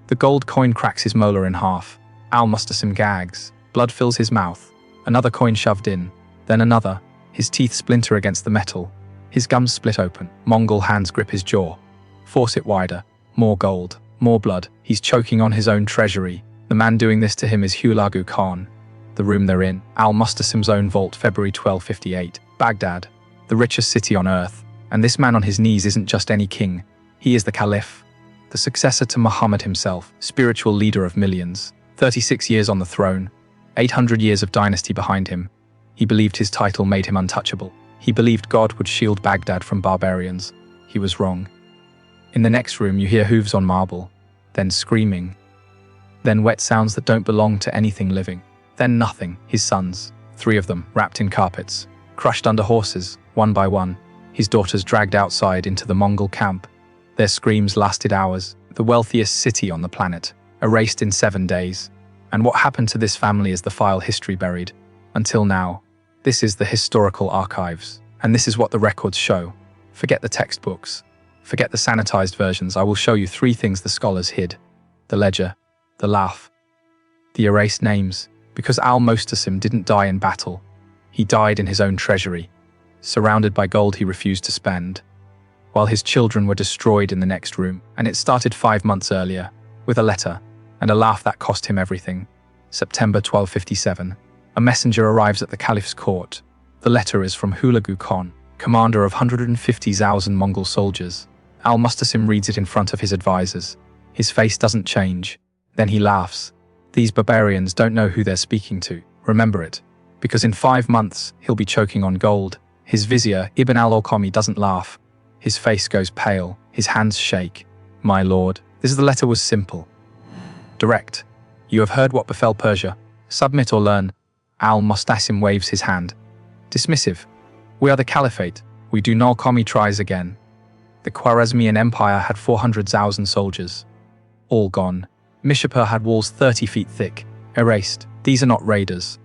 The gold coin cracks his molar in half. Al-Mustasim gags. Blood fills his mouth. Another coin shoved in. Then another. His teeth splinter against the metal. His gums split open. Mongol hands grip his jaw. Force it wider. More gold. More blood. He's choking on his own treasury. The man doing this to him is Hulagu Khan. The room they're in. Al-Mustasim's own vault, February 1258. Baghdad. The richest city on earth. And this man on his knees isn't just any king. He is the Caliph. The successor to Muhammad himself, spiritual leader of millions. 36 years on the throne. 800 years of dynasty behind him. He believed his title made him untouchable. He believed God would shield Baghdad from barbarians. He was wrong. In the next room you hear hooves on marble. Then screaming. Then wet sounds that don't belong to anything living. Then nothing. His sons, 3 of them, wrapped in carpets. Crushed under horses, one by one. His daughters dragged outside into the Mongol camp. Their screams lasted hours. The wealthiest city on the planet. Erased in 7 days. And what happened to this family is the file history buried. Until now. This is the historical archives. And this is what the records show. Forget the textbooks. Forget the sanitized versions. I will show you 3 things the scholars hid. The ledger. The laugh. The erased names. Because Al-Mustasim didn't die in battle. He died in his own treasury. Surrounded by gold he refused to spend. While his children were destroyed in the next room. And it started 5 months earlier. With a letter. And a laugh that cost him everything. September 1257. A messenger arrives at the Caliph's court. The letter is from Hulagu Khan, commander of 150,000 Mongol soldiers. Al-Mustasim reads it in front of his advisors. His face doesn't change. Then he laughs. These barbarians don't know who they're speaking to. Remember it. Because in 5 months, he'll be choking on gold. His vizier, Ibn al-Alqami, doesn't laugh. His face goes pale. His hands shake. My lord, this letter was simple. Direct. You have heard what befell Persia. Submit or learn. Al-Mustasim waves his hand. Dismissive. We are the Caliphate. We do not Al-Kamil tries again. The Khwarezmian Empire had 400,000 soldiers. All gone. Mishapur had walls 30 feet thick. Erased. These are not raiders.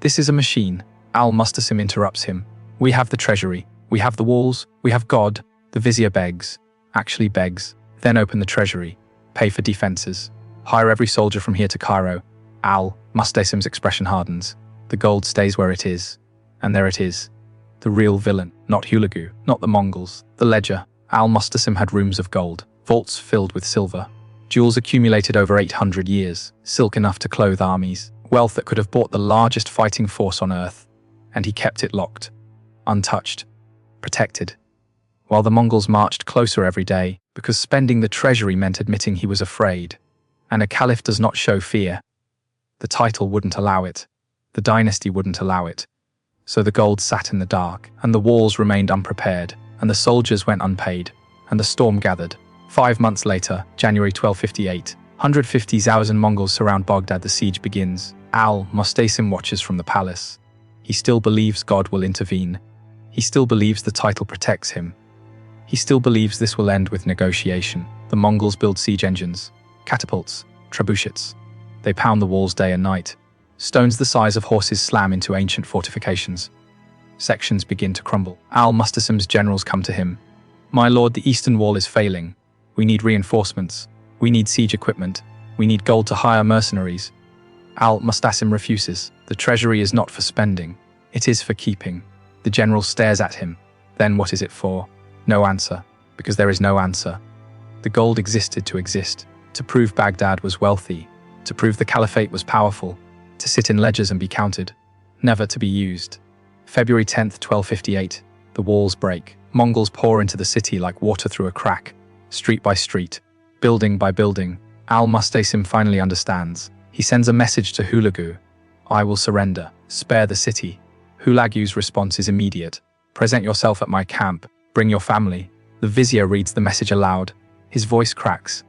This is a machine. Al-Mustasim interrupts him. We have the treasury. We have the walls. We have God. The vizier begs. Actually begs. Then open the treasury. Pay for defenses. Hire every soldier from here to Cairo. Al-Mustasim's expression hardens. The gold stays where it is. And there it is. The real villain, not Hulagu, not the Mongols. The ledger. Al-Mustasim had rooms of gold, vaults filled with silver. Jewels accumulated over 800 years, silk enough to clothe armies, wealth that could have bought the largest fighting force on earth. And he kept it locked, untouched, protected. While the Mongols marched closer every day, because spending the treasury meant admitting he was afraid. And a caliph does not show fear. The title wouldn't allow it. The dynasty wouldn't allow it. So the gold sat in the dark, and the walls remained unprepared, and the soldiers went unpaid, and the storm gathered. 5 months later, January 1258, 150,000 Mongols surround Baghdad. The siege begins. Al-Mustasim watches from the palace. He still believes God will intervene. He still believes the title protects him. He still believes this will end with negotiation. The Mongols build siege engines, catapults, trebuchets. They pound the walls day and night. Stones the size of horses slam into ancient fortifications. Sections begin to crumble. Al-Mustasim's generals come to him. My lord, the eastern wall is failing. We need reinforcements. We need siege equipment. We need gold to hire mercenaries. Al-Mustasim refuses. The treasury is not for spending. It is for keeping. The general stares at him. Then what is it for? No answer. Because there is no answer. The gold existed to exist. To prove Baghdad was wealthy. To prove the caliphate was powerful. To sit in ledgers and be counted. Never to be used. February 10th, 1258. The walls break. Mongols pour into the city like water through a crack. Street by street. Building by building. Al-Mustasim finally understands. He sends a message to Hulagu. I will surrender. Spare the city. Hulagu's response is immediate. Present yourself at my camp. Bring your family. The vizier reads the message aloud. His voice cracks.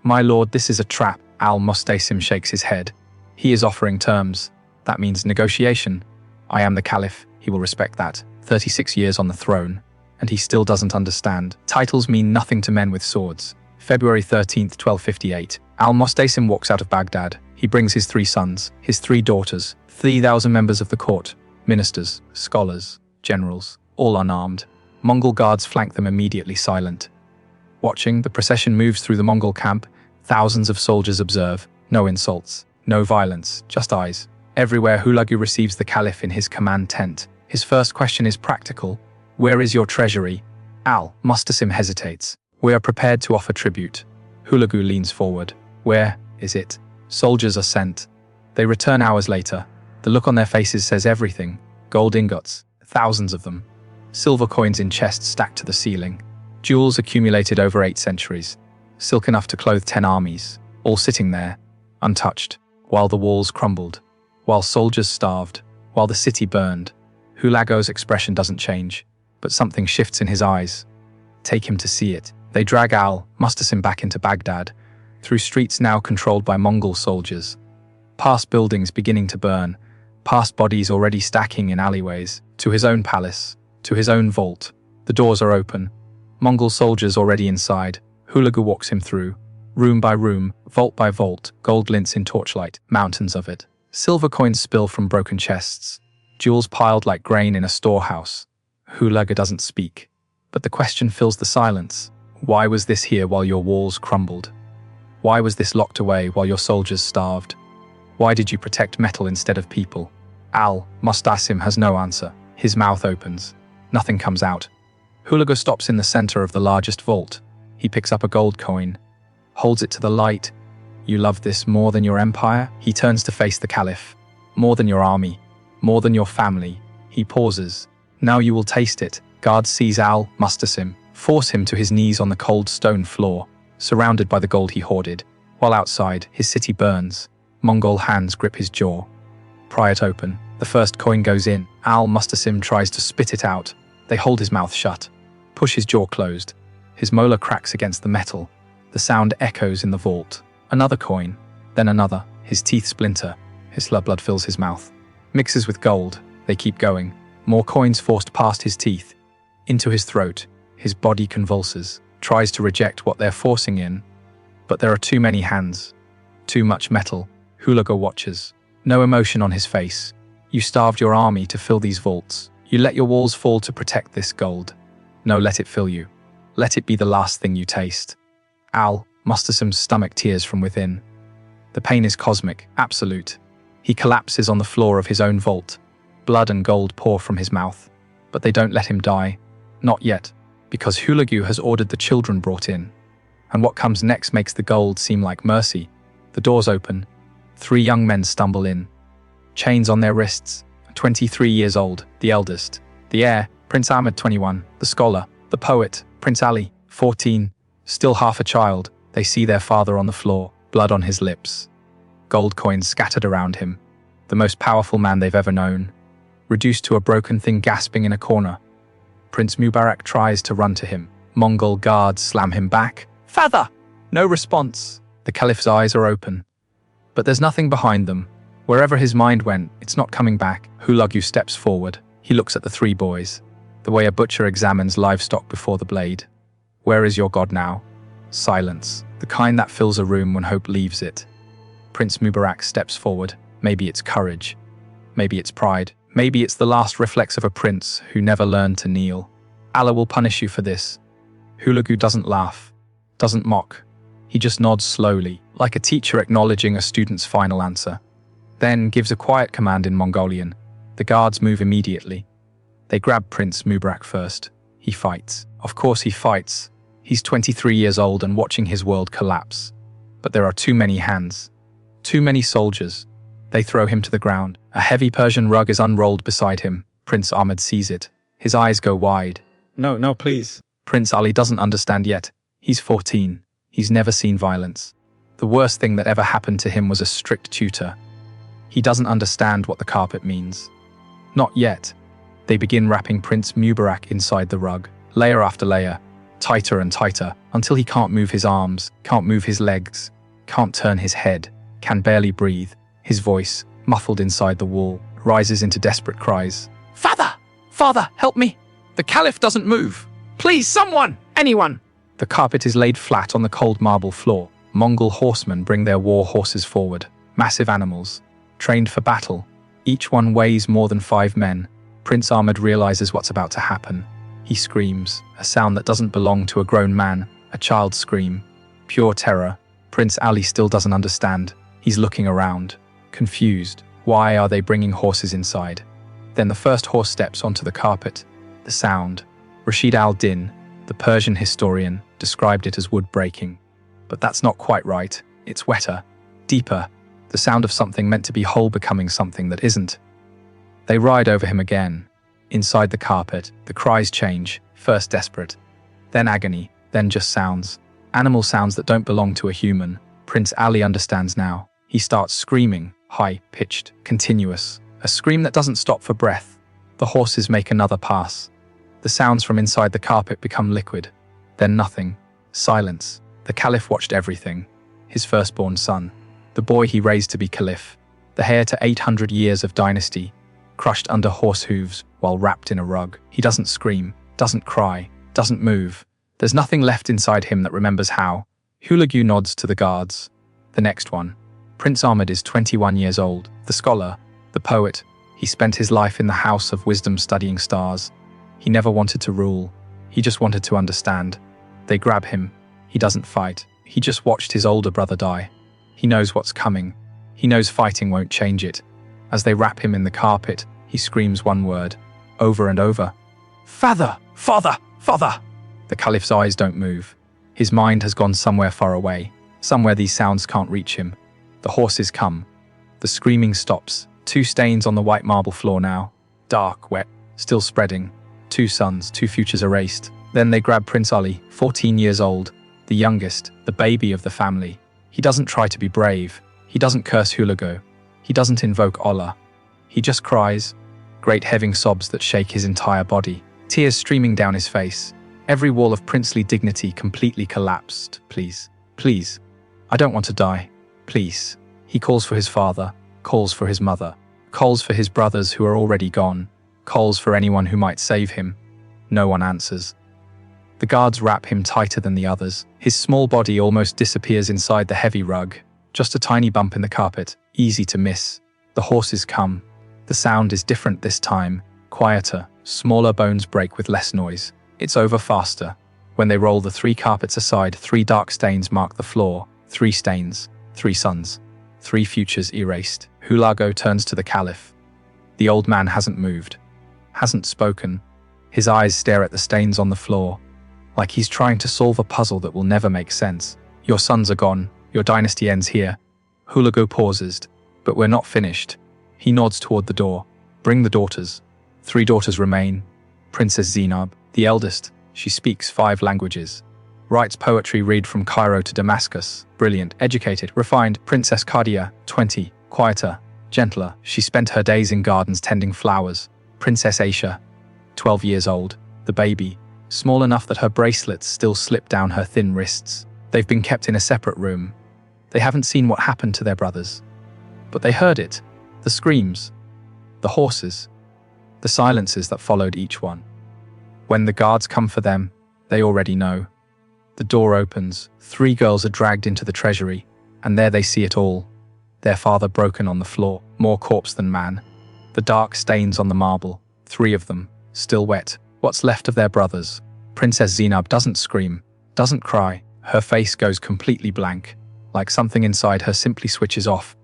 My lord, this is a trap. Al-Mustasim shakes his head. He is offering terms. That means negotiation. I am the caliph. He will respect that. 36 years on the throne. And he still doesn't understand. Titles mean nothing to men with swords. February 13th, 1258. Al-Mustasim walks out of Baghdad. He brings his 3 sons, his 3 daughters, 3,000 members of the court, ministers, scholars, generals, all unarmed. Mongol guards flank them immediately silent. Watching, the procession moves through the Mongol camp. Thousands of soldiers observe. No insults, no violence, just eyes. Everywhere Hulagu receives the Caliph in his command tent. His first question is practical. Where is your treasury? Al-Mustasim hesitates. We are prepared to offer tribute. Hulagu leans forward. Where is it? Soldiers are sent. They return hours later. The look on their faces says everything. Gold ingots, thousands of them. Silver coins in chests stacked to the ceiling. Jewels accumulated over 8 centuries. Silk enough to clothe 10 armies, all sitting there, untouched, while the walls crumbled, while soldiers starved, while the city burned. Hulagu's expression doesn't change, but something shifts in his eyes. Take him to see it. They drag al-Mustasim back into Baghdad, through streets now controlled by Mongol soldiers. Past buildings beginning to burn, past bodies already stacking in alleyways, to his own palace, to his own vault. The doors are open. Mongol soldiers already inside. Hulagu walks him through. Room by room, vault by vault, gold glints in torchlight, mountains of it. Silver coins spill from broken chests. Jewels piled like grain in a storehouse. Hulagu doesn't speak. But the question fills the silence. Why was this here while your walls crumbled? Why was this locked away while your soldiers starved? Why did you protect metal instead of people? Al-Mustasim has no answer. His mouth opens. Nothing comes out. Hulagu stops in the center of the largest vault. He picks up a gold coin, holds it to the light. You love this more than your empire? He turns to face the Caliph. More than your army, more than your family. He pauses. Now you will taste it. Guards seize al-Mustasim, force him to his knees on the cold stone floor, surrounded by the gold he hoarded. While outside, his city burns. Mongol hands grip his jaw. Pry it open. The first coin goes in. Al-Mustasim tries to spit it out. They hold his mouth shut, push his jaw closed. His molar cracks against the metal. The sound echoes in the vault. Another coin, then another. His teeth splinter. His blood fills his mouth. Mixes with gold. They keep going. More coins forced past his teeth. Into his throat. His body convulses. Tries to reject what they're forcing in. But there are too many hands. Too much metal. Hulagu watches. No emotion on his face. You starved your army to fill these vaults. You let your walls fall to protect this gold. No, let it fill you. Let it be the last thing you taste. Al-Mustasim's stomach tears from within. The pain is cosmic, absolute. He collapses on the floor of his own vault. Blood and gold pour from his mouth. But they don't let him die. Not yet, because Hulagu has ordered the children brought in. And what comes next makes the gold seem like mercy. The doors open. 3 young men stumble in. Chains on their wrists. 23 years old, the eldest. The heir, Prince Ahmed, 21. The scholar, the poet, Prince Ali, 14. Still half a child, they see their father on the floor, blood on his lips. Gold coins scattered around him. The most powerful man they've ever known. Reduced to a broken thing gasping in a corner. Prince Mubarak tries to run to him. Mongol guards slam him back. Father! No response. The Caliph's eyes are open. But there's nothing behind them. Wherever his mind went, it's not coming back. Hulagu steps forward. He looks at the 3 boys. The way a butcher examines livestock before the blade. Where is your God now? Silence. The kind that fills a room when hope leaves it. Prince Mubarak steps forward. Maybe it's courage. Maybe it's pride. Maybe it's the last reflex of a prince who never learned to kneel. Allah will punish you for this. Hulagu doesn't laugh. Doesn't mock. He just nods slowly, like a teacher acknowledging a student's final answer. Then gives a quiet command in Mongolian. The guards move immediately. They grab Prince Mubarak first. He fights. Of course he fights. He's 23 years old and watching his world collapse. But there are too many hands. Too many soldiers. They throw him to the ground. A heavy Persian rug is unrolled beside him. Prince Ahmed sees it. His eyes go wide. No, please. Prince Ali doesn't understand yet. He's 14. He's never seen violence. The worst thing that ever happened to him was a strict tutor. He doesn't understand what the carpet means. Not yet. They begin wrapping Prince Mubarak inside the rug, layer after layer, tighter and tighter, until he can't move his arms, can't move his legs, can't turn his head, can barely breathe. His voice, muffled inside the wall, rises into desperate cries. Father! Father, help me! The Caliph doesn't move! Please, someone! Anyone! The carpet is laid flat on the cold marble floor. Mongol horsemen bring their war horses forward. Massive animals, trained for battle. Each one weighs more than 5 men. Prince Ahmed realizes what's about to happen. He screams, a sound that doesn't belong to a grown man, a child's scream. Pure terror. Prince Ali still doesn't understand. He's looking around, confused. Why are they bringing horses inside? Then the first horse steps onto the carpet. The sound. Rashid al-Din, the Persian historian, described it as wood breaking. But that's not quite right. It's wetter, deeper, the sound of something meant to be whole becoming something that isn't. They ride over him again. Inside the carpet, the cries change, first desperate, then agony, then just sounds. Animal sounds that don't belong to a human. Prince Ali understands now. He starts screaming, high-pitched, continuous, a scream that doesn't stop for breath. The horses make another pass. The sounds from inside the carpet become liquid. Then nothing. Silence. The Caliph watched everything. His firstborn son. The boy he raised to be Caliph. The heir to 800 years of dynasty. Crushed under horse hooves while wrapped in a rug. He doesn't scream, doesn't cry, doesn't move. There's nothing left inside him that remembers how. Hulagu nods to the guards. The next one. Prince Ahmed is 21 years old. The scholar, the poet. He spent his life in the house of wisdom studying stars. He never wanted to rule. He just wanted to understand. They grab him. He doesn't fight. He just watched his older brother die. He knows what's coming. He knows fighting won't change it. As they wrap him in the carpet, he screams one word, over and over. Father! Father! Father! The Caliph's eyes don't move. His mind has gone somewhere far away, somewhere these sounds can't reach him. The horses come. The screaming stops. 2 stains on the white marble floor now. Dark, wet, still spreading. 2 sons, 2 futures erased. Then they grab Prince Ali, 14 years old, the youngest, the baby of the family. He doesn't try to be brave. He doesn't curse Hulagu. He doesn't invoke Allah. He just cries, great heaving sobs that shake his entire body, tears streaming down his face. Every wall of princely dignity completely collapsed. Please, please, I don't want to die. Please. He calls for his father, calls for his mother, calls for his brothers who are already gone, calls for anyone who might save him. No one answers. The guards wrap him tighter than the others. His small body almost disappears inside the heavy rug. Just a tiny bump in the carpet, easy to miss. The horses come. The sound is different this time, quieter, smaller bones break with less noise. It's over faster. When they roll the 3 carpets aside, 3 dark stains mark the floor. 3 stains, 3 sons, 3 futures erased. Hulagu turns to the Caliph. The old man hasn't moved, hasn't spoken. His eyes stare at the stains on the floor, like he's trying to solve a puzzle that will never make sense. Your sons are gone. Your dynasty ends here. Hulagu pauses, but we're not finished. He nods toward the door. Bring the daughters. 3 daughters remain. Princess Zainab, the eldest. She speaks 5 languages. Writes poetry, read from Cairo to Damascus. Brilliant, educated, refined. Princess Kadia, 20. Quieter, gentler. She spent her days in gardens tending flowers. Princess Aisha, 12 years old. The baby, small enough that her bracelets still slip down her thin wrists. They've been kept in a separate room. They haven't seen what happened to their brothers. But they heard it. The screams. The horses. The silences that followed each one. When the guards come for them, they already know. The door opens. 3 girls are dragged into the treasury, and there they see it all. Their father broken on the floor, more corpse than man. The dark stains on the marble, 3 of them, still wet. What's left of their brothers? Princess Zainab doesn't scream, doesn't cry. Her face goes completely blank, like something inside her simply switches off.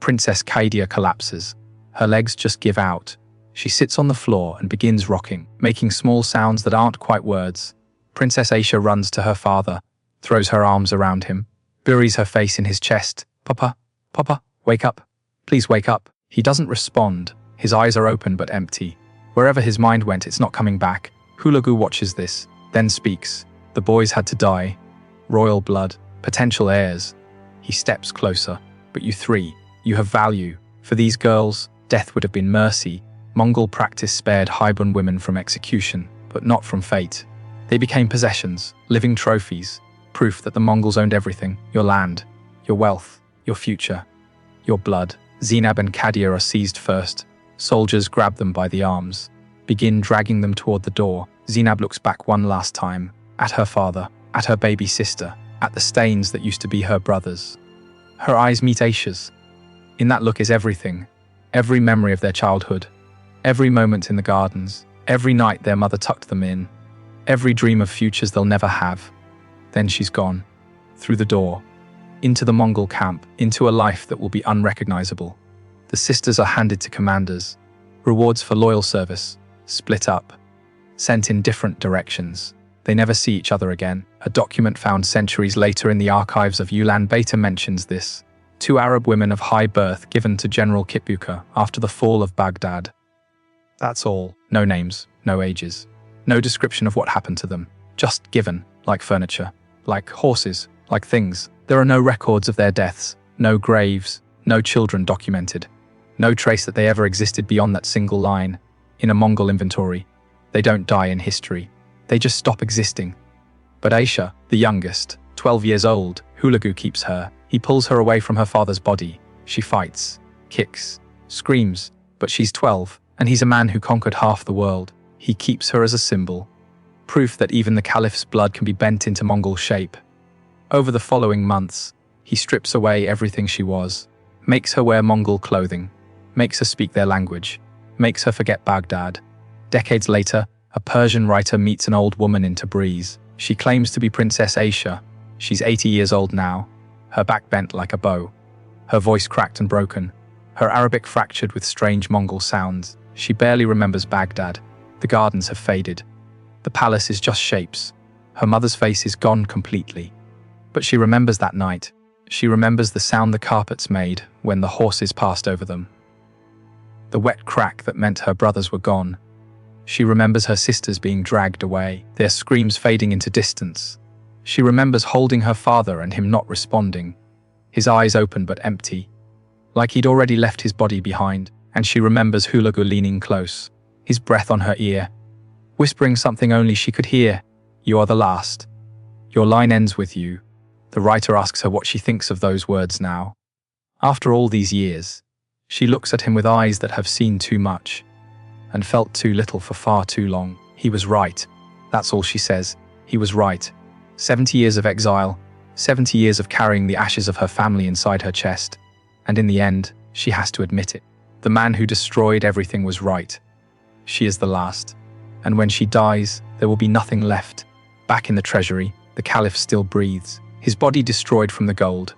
Princess Kadia collapses. Her legs just give out. She sits on the floor and begins rocking, making small sounds that aren't quite words. Princess Aisha runs to her father, throws her arms around him, buries her face in his chest. Papa, Papa, wake up. Please wake up. He doesn't respond. His eyes are open but empty. Wherever his mind went, it's not coming back. Hulagu watches this, then speaks. The boys had to die. Royal blood, potential heirs. He steps closer. But you 3, you have value. For these girls, death would have been mercy. Mongol practice spared highborn women from execution, but not from fate. They became possessions, living trophies, proof that the Mongols owned everything, your land, your wealth, your future, your blood. Zainab and Kadia are seized first. Soldiers grab them by the arms, begin dragging them toward the door. Zainab looks back one last time, at her father, at her baby sister, at the stains that used to be her brothers. Her eyes meet Aisha's. In that look is everything, every memory of their childhood, every moment in the gardens, every night their mother tucked them in, every dream of futures they'll never have. Then she's gone, through the door. into the Mongol camp, into a life that will be unrecognizable. The sisters are handed to commanders, rewards for loyal service, split up, sent in different directions. They never see each other again. A document found centuries later in the archives of Ulaanbaatar mentions this. 2 Arab women of high birth given to General Kitbuka after the fall of Baghdad. That's all. No names, no ages, no description of what happened to them. Just given, like furniture, like horses, like things. There are no records of their deaths, no graves, no children documented, no trace that they ever existed beyond that single line in a Mongol inventory. They don't die in history. They just stop existing. But Aisha, the youngest, 12 years old, Hulagu keeps her. He pulls her away from her father's body. She fights, kicks, screams, but she's 12, and he's a man who conquered half the world. He keeps her as a symbol. Proof that even the Caliph's blood can be bent into Mongol shape. Over the following months, he strips away everything she was, makes her wear Mongol clothing, makes her speak their language, makes her forget Baghdad. Decades later, a Persian writer meets an old woman in Tabriz. She claims to be Princess Aisha. She's 80 years old now, her back bent like a bow, her voice cracked and broken, her Arabic fractured with strange Mongol sounds. She barely remembers Baghdad. The gardens have faded. The palace is just shapes. Her mother's face is gone completely. But she remembers that night. She remembers the sound the carpets made when the horses passed over them. The wet crack that meant her brothers were gone. She remembers her sisters being dragged away, their screams fading into distance. She remembers holding her father and him not responding, his eyes open but empty, like he'd already left his body behind. And she remembers Hulagu leaning close, his breath on her ear, whispering something only she could hear. "You are the last. Your line ends with you." The writer asks her what she thinks of those words now. After all these years, she looks at him with eyes that have seen too much and felt too little for far too long. He was right. That's all she says. He was right. 70 years of exile, 70 years of carrying the ashes of her family inside her chest. And in the end, she has to admit it. The man who destroyed everything was right. She is the last. And when she dies, there will be nothing left. Back in the treasury, the Caliph still breathes, his body destroyed from the gold,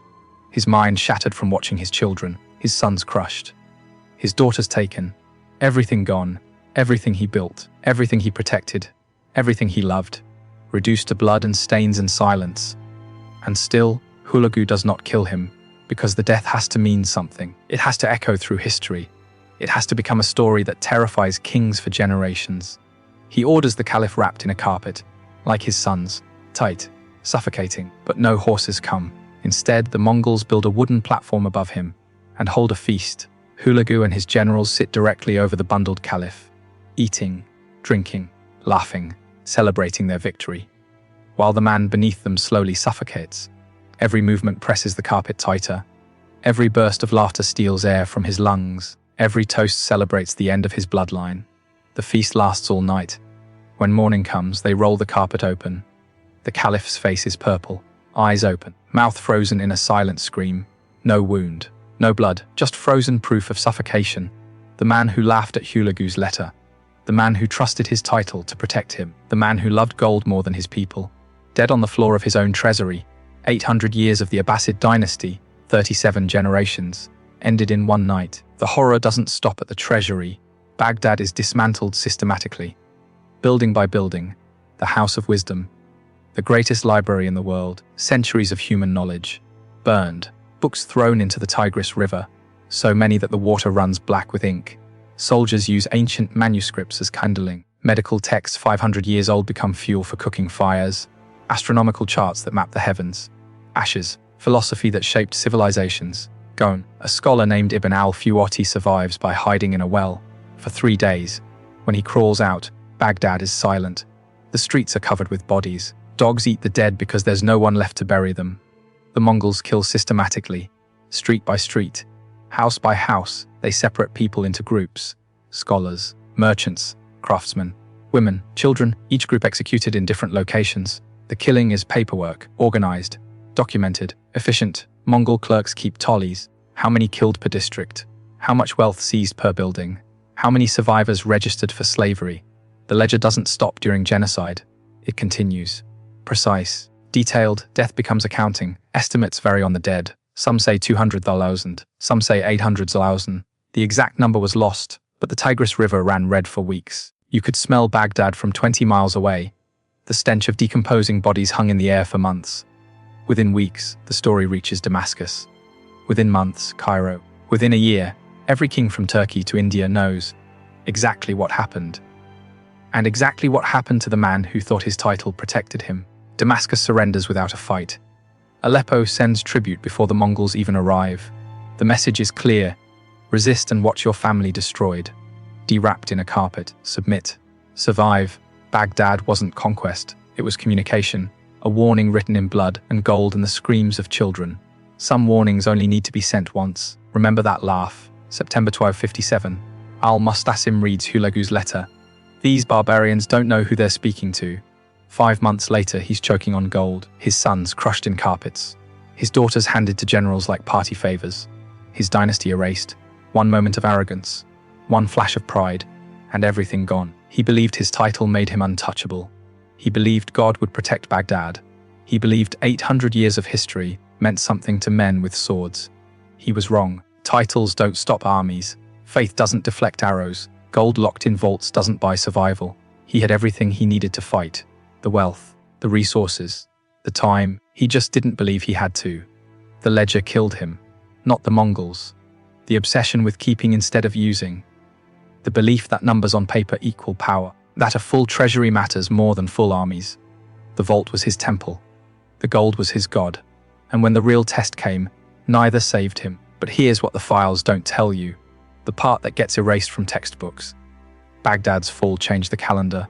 his mind shattered from watching his children, his sons crushed, his daughters taken, everything gone, everything he built, everything he protected, everything he loved, reduced to blood and stains and silence. And still, Hulagu does not kill him, because the death has to mean something. It has to echo through history. It has to become a story that terrifies kings for generations. He orders the Caliph wrapped in a carpet, like his sons, tight, suffocating, but no horses come. Instead, the Mongols build a wooden platform above him and hold a feast. Hulagu and his generals sit directly over the bundled Caliph, eating, drinking, laughing, celebrating their victory, while the man beneath them slowly suffocates. Every movement presses the carpet tighter. Every burst of laughter steals air from his lungs. Every toast celebrates the end of his bloodline. The feast lasts all night. When morning comes, they roll the carpet open. The Caliph's face is purple, eyes open, mouth frozen in a silent scream. No wound, no blood, just frozen proof of suffocation. The man who laughed at Hulagu's letter. The man who trusted his title to protect him. The man who loved gold more than his people. Dead on the floor of his own treasury. 800 years of the Abbasid dynasty, 37 generations, ended in one night. The horror doesn't stop at the treasury. Baghdad is dismantled systematically. Building by building, the House of Wisdom, the greatest library in the world, centuries of human knowledge, burned, books thrown into the Tigris River, so many that the water runs black with ink. Soldiers use ancient manuscripts as kindling. Medical texts 500 years old become fuel for cooking fires. Astronomical charts that map the heavens. Ashes, philosophy that shaped civilizations. Gone, a scholar named Ibn al-Fawati survives by hiding in a well for 3 days. When he crawls out, Baghdad is silent. The streets are covered with bodies. Dogs eat the dead because there's no one left to bury them. The Mongols kill systematically, street by street, house by house. They separate people into groups: scholars, merchants, craftsmen, women, children, each group executed in different locations. The killing is paperwork, organized, documented, efficient. Mongol clerks keep tallies. How many killed per district? How much wealth seized per building? How many survivors registered for slavery? The ledger doesn't stop during genocide. It continues. Precise, Detailed, death becomes accounting. Estimates vary on the dead. Some say 200,000, some say 800,000. The exact number was lost, but the Tigris River ran red for weeks. You could smell Baghdad from 20 miles away. The stench of decomposing bodies hung in the air for months. Within weeks, the story reaches Damascus. Within months, Cairo. Within a year, every king from Turkey to India knows exactly what happened. And exactly what happened to the man who thought his title protected him. Damascus surrenders without a fight. Aleppo sends tribute before the Mongols even arrive. The message is clear: resist and watch your family destroyed. Dewrapped in a carpet, submit, survive. Baghdad wasn't conquest, it was communication, a warning written in blood and gold and the screams of children. Some warnings only need to be sent once. Remember that laugh. September 1257. Al-Mustasim reads Hulagu's letter. These barbarians don't know who they're speaking to. 5 months later, he's choking on gold, his sons crushed in carpets, his daughters handed to generals like party favors, his dynasty erased. One moment of arrogance, one flash of pride, and everything gone. He believed his title made him untouchable. He believed God would protect Baghdad. He believed 800 years of history meant something to men with swords. He was wrong. Titles don't stop armies. Faith doesn't deflect arrows. Gold locked in vaults doesn't buy survival. He had everything he needed to fight. The wealth, the resources, the time. He just didn't believe he had to. The ledger killed him, not the Mongols. The obsession with keeping instead of using. The belief that numbers on paper equal power. That a full treasury matters more than full armies. The vault was his temple. The gold was his god. And when the real test came, neither saved him. But here's what the files don't tell you. The part that gets erased from textbooks. Baghdad's fall changed the calendar.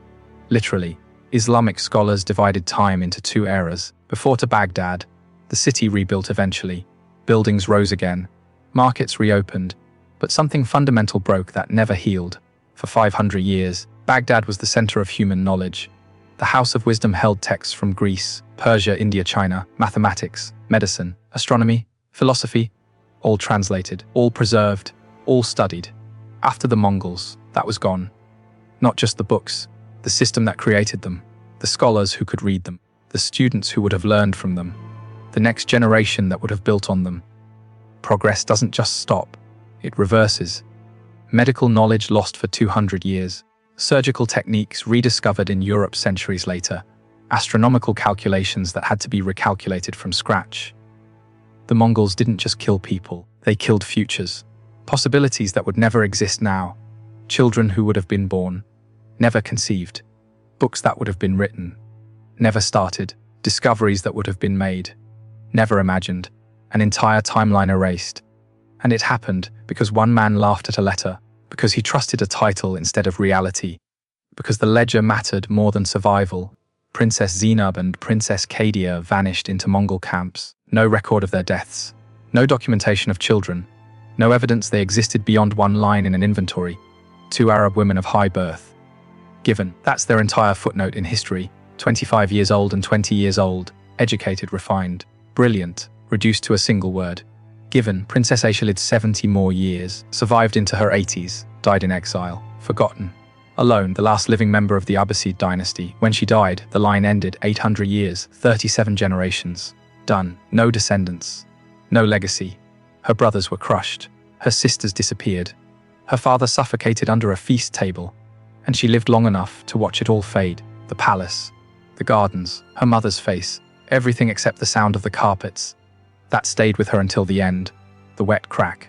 Literally, Islamic scholars divided time into 2 eras. Before to Baghdad, the city rebuilt eventually. Buildings rose again. Markets reopened. But something fundamental broke that never healed. For 500 years, Baghdad was the center of human knowledge. The House of Wisdom held texts from Greece, Persia, India, China, mathematics, medicine, astronomy, philosophy, all translated, all preserved, all studied. After the Mongols, that was gone. Not just the books, the system that created them, the scholars who could read them, the students who would have learned from them, the next generation that would have built on them. Progress doesn't just stop, it reverses. Medical knowledge lost for 200 years, surgical techniques rediscovered in Europe centuries later, astronomical calculations that had to be recalculated from scratch. The Mongols didn't just kill people, they killed futures. Possibilities that would never exist now. Children who would have been born, never conceived. Books that would have been written, never started. Discoveries that would have been made, never imagined. An entire timeline erased. And it happened because one man laughed at a letter, because he trusted a title instead of reality, because the ledger mattered more than survival. Princess Zainab and Princess Kadia vanished into Mongol camps. No record of their deaths, no documentation of children, no evidence they existed beyond one line in an inventory. 2 Arab women of high birth. Given, that's their entire footnote in history. 25 years old and 20 years old, educated, refined, brilliant, reduced to a single word. Given, Princess Aisha lived 70 more years, survived into her 80s, died in exile, forgotten. Alone, the last living member of the Abbasid dynasty. When she died, the line ended. 800 years, 37 generations. Done. No descendants. No legacy. Her brothers were crushed. Her sisters disappeared. Her father suffocated under a feast table. And she lived long enough to watch it all fade. The palace, the gardens, her mother's face, everything except the sound of the carpets. That stayed with her until the end. The wet crack.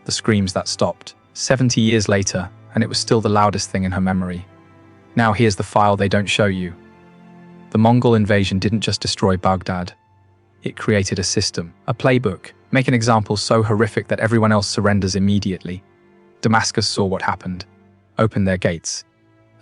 The screams that stopped. 70 years later, and it was still the loudest thing in her memory. Now here's the file they don't show you. The Mongol invasion didn't just destroy Baghdad. It created a system, a playbook, make an example so horrific that everyone else surrenders immediately. Damascus saw what happened, opened their gates.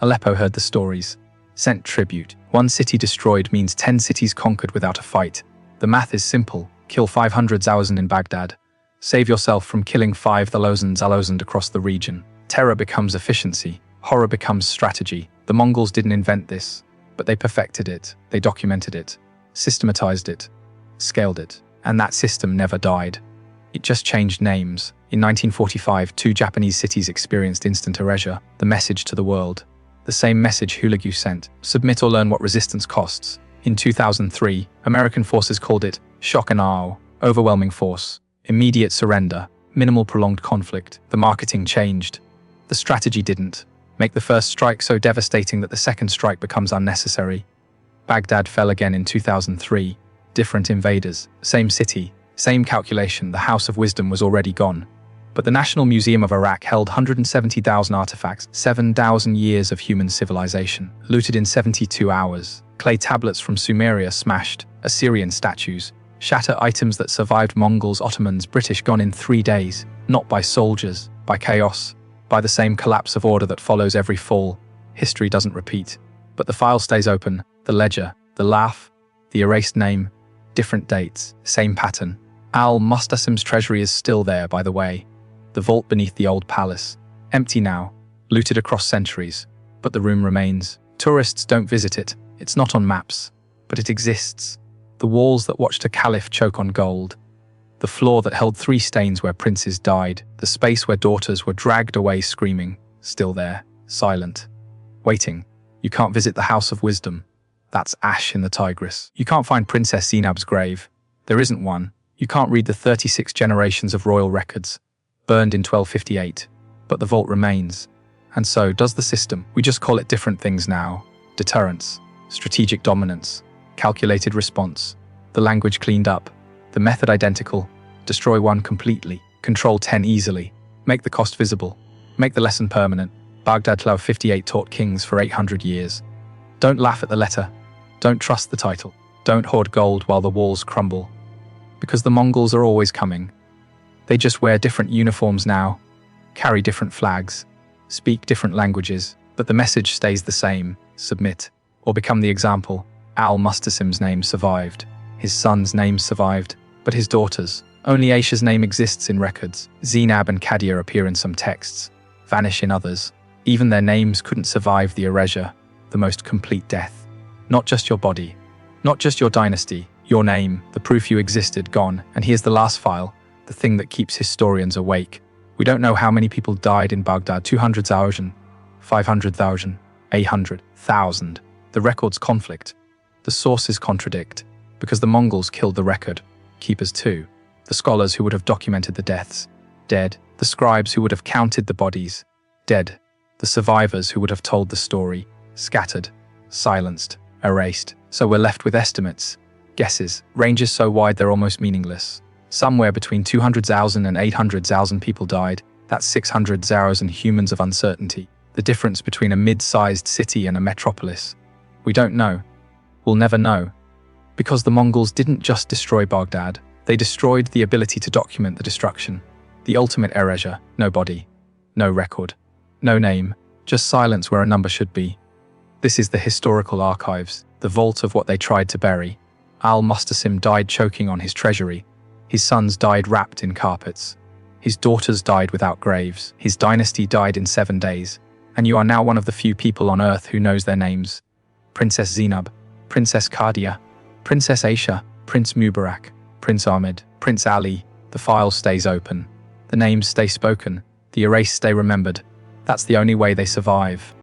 Aleppo heard the stories, sent tribute. 1 city destroyed means 10 cities conquered without a fight. The math is simple. Kill 500,000 in Baghdad. Save yourself from killing 5,000 across the region. Terror becomes efficiency. Horror becomes strategy. The Mongols didn't invent this, but they perfected it. They documented it, systematized it, scaled it. And that system never died. It just changed names. In 1945, 2 Japanese cities experienced instant erasure, the message to the world. The same message Hulagu sent. Submit or learn what resistance costs. In 2003, American forces called it shock and awe, overwhelming force, immediate surrender, minimal prolonged conflict. The marketing changed. The strategy didn't. Make the first strike so devastating that the second strike becomes unnecessary. Baghdad fell again in 2003. Different invaders, same city, same calculation. The House of Wisdom was already gone. But the National Museum of Iraq held 170,000 artifacts, 7,000 years of human civilization, looted in 72 hours. Clay tablets from Sumeria smashed, Assyrian statues, shatter items that survived Mongols, Ottomans, British gone in 3 days, not by soldiers, by chaos, by the same collapse of order that follows every fall. History doesn't repeat, but the file stays open, the ledger, the laugh, the erased name, different dates, same pattern. Al-Mustasim's treasury is still there, by the way. The vault beneath the old palace, empty now, looted across centuries, but the room remains. Tourists don't visit it, it's not on maps, but it exists. The walls that watched a caliph choke on gold, the floor that held 3 stains where princes died, the space where daughters were dragged away screaming, still there, silent, waiting. You can't visit the House of Wisdom. That's ash in the Tigris. You can't find Princess Zainab's grave. There isn't one. You can't read the 36 generations of royal records, burned in 1258. But the vault remains. And so does the system. We just call it different things now. Deterrence, strategic dominance, calculated response, the language cleaned up, the method identical, destroy one completely, control 10 easily, make the cost visible, make the lesson permanent. Baghdad 1258 taught kings for 800 years. Don't laugh at the letter, don't trust the title, don't hoard gold while the walls crumble. Because the Mongols are always coming. They just wear different uniforms now, carry different flags, speak different languages, but the message stays the same: submit, or become the example. Al-Mustasim's name survived, his son's name survived, but his daughter's. Only Aisha's name exists in records. Zainab and Kadia appear in some texts, vanish in others. Even their names couldn't survive the erasure, the most complete death. Not just your body, not just your dynasty, your name, the proof you existed, gone. And here's the last file, the thing that keeps historians awake. We don't know how many people died in Baghdad: 200,000, 500,000, 800,000. The records conflict. The sources contradict, because the Mongols killed the record keepers too. The scholars who would have documented the deaths, dead. The scribes who would have counted the bodies, dead. The survivors who would have told the story, scattered, silenced, erased. So we're left with estimates, guesses, ranges so wide they're almost meaningless. Somewhere between 200,000 and 800,000 people died. That's 600,000 humans of uncertainty. The difference between a mid-sized city and a metropolis. We don't know. We'll never know. Because the Mongols didn't just destroy Baghdad, they destroyed the ability to document the destruction. The ultimate erasure: no body, no record, no name, just silence where a number should be. This is the historical archives, the vault of what they tried to bury. Al-Mustasim died choking on his treasury. His sons died wrapped in carpets. His daughters died without graves. His dynasty died in 7 days. And you are now one of the few people on earth who knows their names. Princess Zainab, Princess Kadia, Princess Aisha, Prince Mubarak, Prince Ahmed, Prince Ali. The file stays open. The names stay spoken. The erased stay remembered. That's the only way they survive.